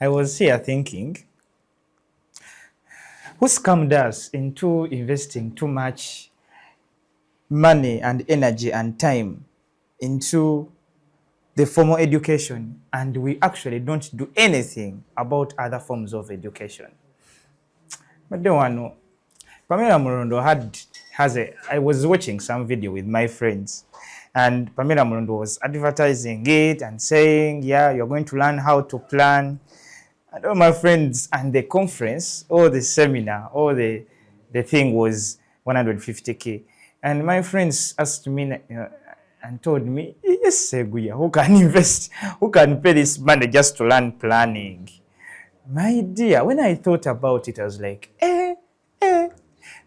I was here thinking, who scammed us into investing too much money and energy and time into the formal education, and we actually don't do anything about other forms of education? But don't want to. Pamela Murondo I was watching some video with my friends, and Pamela Murondo was advertising it and saying, yeah, you're going to learn how to plan. And all my friends, and the conference or the seminar or the thing was 150K. And my friends asked me and told me, yes, Seguya, who can invest, who can pay this money just to learn planning? My dear, when I thought about it, I was like,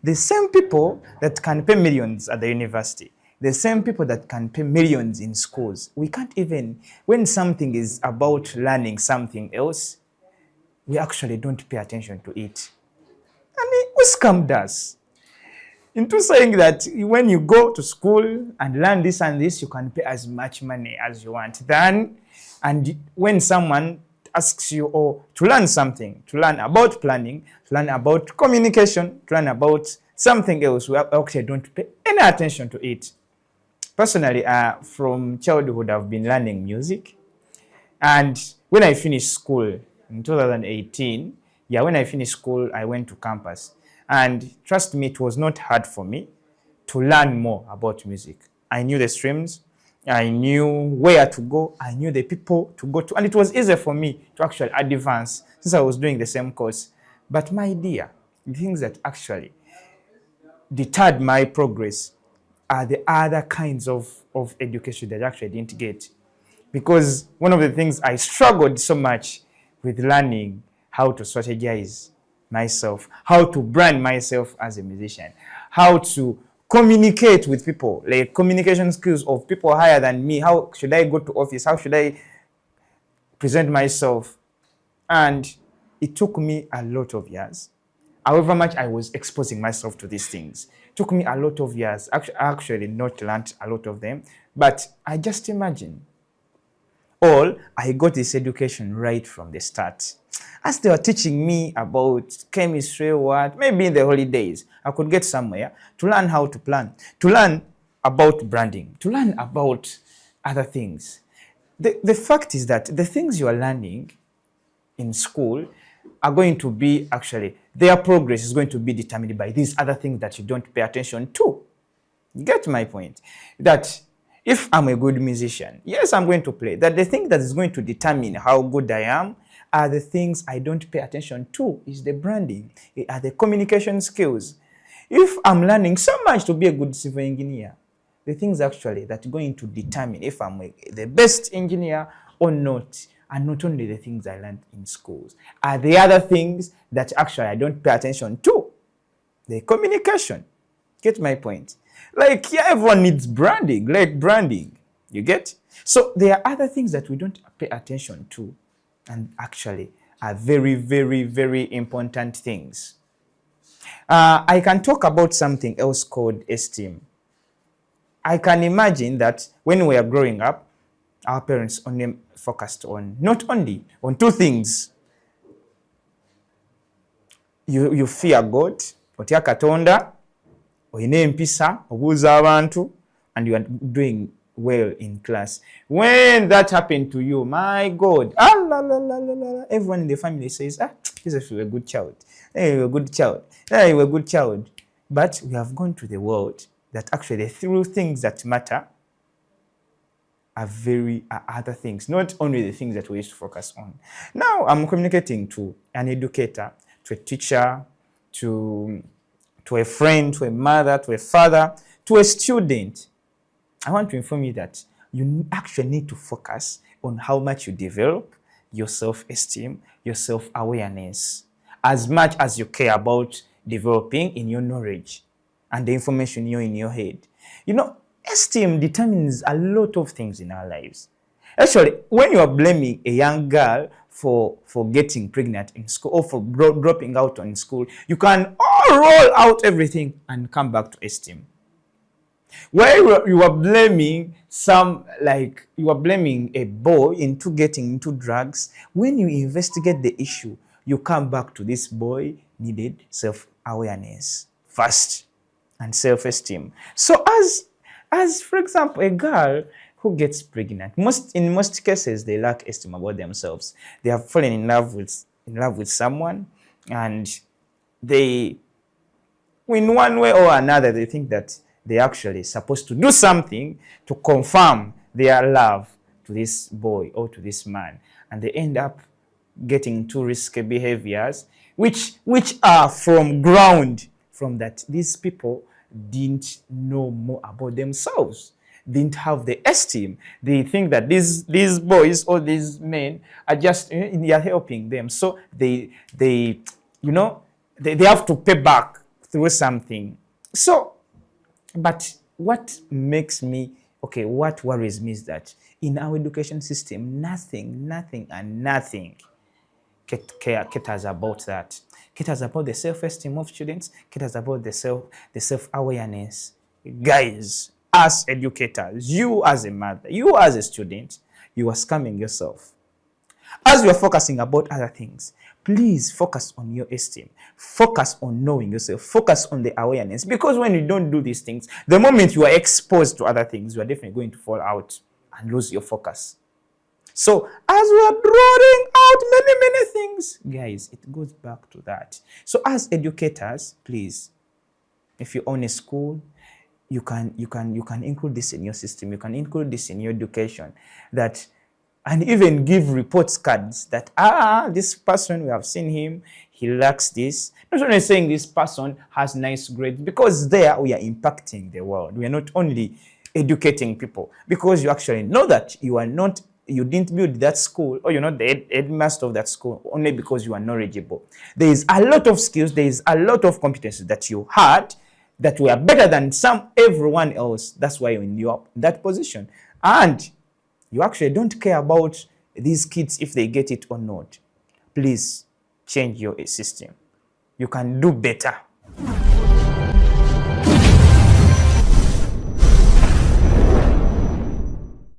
the same people that can pay millions at the university, the same people that can pay millions in schools, we can't even, when something is about learning something else, we actually don't pay attention to it. And who scammed us into saying that when you go to school and learn this and this, you can pay as much money as you want. And when someone asks you to learn something, to learn about planning, to learn about communication, to learn about something else, we actually don't pay any attention to it. Personally, from childhood, I've been learning music. And when I finished school in 2018, when I finished school, I went to campus. And trust me, it was not hard for me to learn more about music. I knew the streams, I knew where to go, I knew the people to go to, and it was easier for me to actually advance since I was doing the same course. But my dear, the things that actually deterred my progress are the other kinds of education that I actually didn't get. Because one of the things I struggled so much with learning how to strategize myself, how to brand myself as a musician, how to communicate with people, like communication skills of people higher than me. How should I go to office? How should I present myself? And it took me a lot of years. However much I was exposing myself to these things, it took me a lot of years. Actually not learned a lot of them, but I just imagine I got this education right from the start. As they were teaching me about chemistry, maybe in the holidays, I could get somewhere to learn how to plan, to learn about branding, to learn about other things. The fact is that the things you are learning in school are going to be their progress is going to be determined by these other things that you don't pay attention to. You get my point? That if I'm a good musician, yes, I'm going to play. That the thing that is going to determine how good I am are the things I don't pay attention to, is the branding, are the communication skills. If I'm learning so much to be a good civil engineer, the things actually that are going to determine if I'm the best engineer or not are not only the things I learned in schools, are the other things that actually I don't pay attention to. The communication. Get my point? Like, everyone needs branding, like branding. You get? So there are other things that we don't pay attention to and actually are very, very, very important things. I can talk about something else called esteem. I can imagine that when we are growing up, our parents only focused on, not only on two things. You fear God, otya Katonda, oyina empisa, obuuza abantu, and you are doing well in class. When that happened to you, my God, everyone in the family says, Jesus, you're a good child. Hey, you're a good child. Hey, you're a good child. But we have gone to the world that actually through things that matter are other things, not only the things that we used to focus on. Now I'm communicating to an educator, to a teacher, to a friend, to a mother, to a father, to a student. I want to inform you that you actually need to focus on how much you develop your self-esteem, your self-awareness, as much as you care about developing in your knowledge and the information you're in your head. Esteem determines a lot of things in our lives. Actually, when you are blaming a young girl for getting pregnant in school or for dropping out on school, you can all roll out everything and come back to esteem. Where you are blaming you are blaming a boy into getting into drugs. When you investigate the issue, you come back to this boy needed self-awareness first and self-esteem. So as for example, a girl who gets pregnant, in most cases they lack esteem about themselves. They have fallen in love with someone, and they, in one way or another, they think that they're actually supposed to do something to confirm their love to this boy or to this man, and they end up getting too risky behaviors, which are from that these people didn't know more about themselves, didn't have the esteem. They think that these boys or these men are just they are helping them, so they they have to pay back through something. So, but what makes me what worries me is that in our education system, nothing caters about that. Caters about the self-esteem of students, caters about the self-awareness. Guys, as educators, you as a mother, you as a student, you are scamming yourself. As you are focusing about other things, please focus on your esteem. Focus on knowing yourself. Focus on the awareness. Because when you don't do these things, the moment you are exposed to other things, you are definitely going to fall out and lose your focus. So as we are drawing out many things, guys, it goes back to that. So as educators, please, if you own a school, you can include this in your system. You can include this in your education, that, and even give reports cards that this person, we have seen him, he lacks this. Not only saying this person has nice grades, because there we are impacting the world. We are not only educating people, because you actually know that you didn't build that school, or you're not the headmaster of that school only because you are knowledgeable. There is a lot of skills, there is a lot of competencies that you had that were better than everyone else. That's why you're in that position. And you actually don't care about these kids if they get it or not. Please change your system. You can do better.